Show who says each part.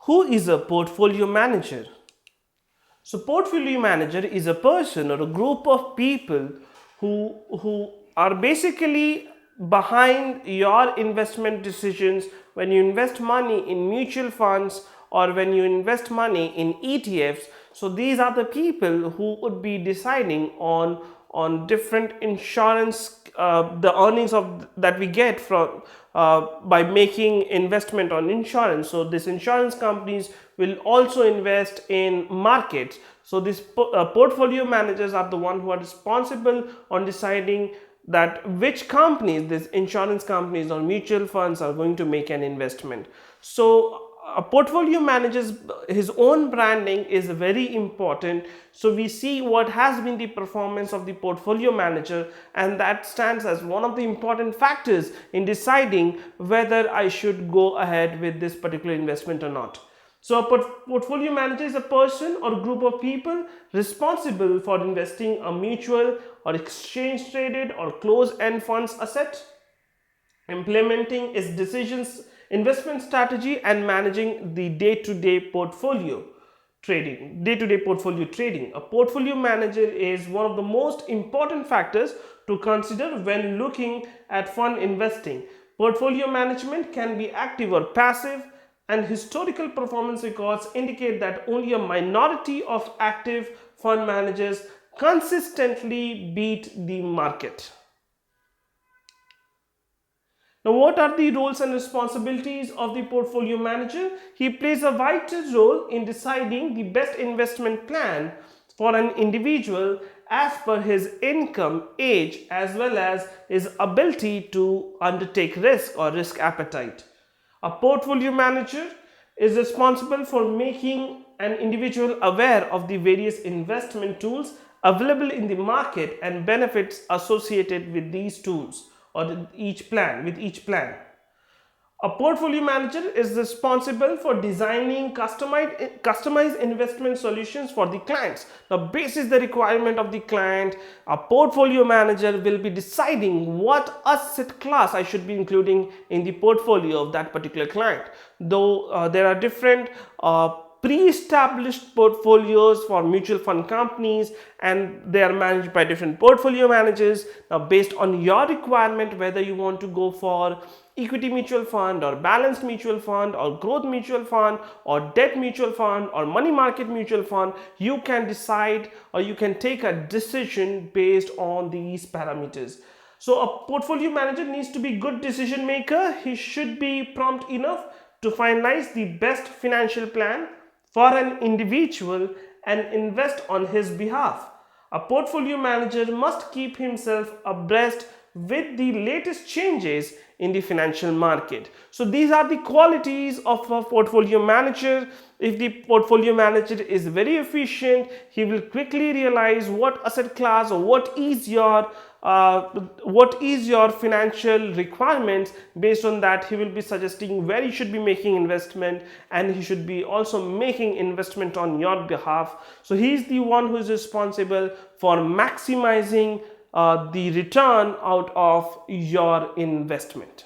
Speaker 1: Who is a portfolio manager? So portfolio manager is a person or a group of people who are basically behind your investment decisions when you invest money in mutual funds or when you invest money in ETFs. So these are the people who would be deciding on different insurance, the earnings of that we get from by making investment on insurance. So these insurance companies will also invest in markets. So these portfolio managers are the one who are responsible on deciding that which companies, these insurance companies or mutual funds, are going to make an investment. So a portfolio manager's his own branding is very important. So we see what has been the performance of the portfolio manager, and that stands as one of the important factors in deciding whether I should go ahead with this particular investment or not. So a portfolio manager is a person or group of people responsible for investing a mutual or exchange traded or closed end funds asset, implementing its decisions, investment strategy, and managing the day-to-day portfolio trading. A portfolio manager is one of the most important factors to consider when looking at fund investing. Portfolio management can be active or passive, and historical performance records indicate that only a minority of active fund managers consistently beat the market. Now, what are the roles and responsibilities of the portfolio manager? He plays a vital role in deciding the best investment plan for an individual as per his income, age, as well as his ability to undertake risk or risk appetite. A portfolio manager is responsible for making an individual aware of the various investment tools available in the market and benefits associated with these tools or with each plan. A portfolio manager is responsible for designing customized investment solutions for the clients. Now, basis the requirement of the client, a portfolio manager will be deciding what asset class I should be including in the portfolio of that particular client. Though there are different pre-established portfolios for mutual fund companies, and they are managed by different portfolio managers. Now, based on your requirement, whether you want to go for equity mutual fund or balanced mutual fund or growth mutual fund or debt mutual fund or money market mutual fund, you can decide or you can take a decision based on these parameters. So a portfolio manager needs to be good decision maker. He should be prompt enough to finalize the best financial plan for an individual and invest on his behalf. A portfolio manager must keep himself abreast with the latest changes in the financial market. So these are the qualities of a portfolio manager. If the portfolio manager is very efficient, he will quickly realize what asset class or what is your financial requirements. Based on that, he will be suggesting where you should be making investment, and he should be also making investment on your behalf. So he is the one who is responsible for maximizing the return out of your investment.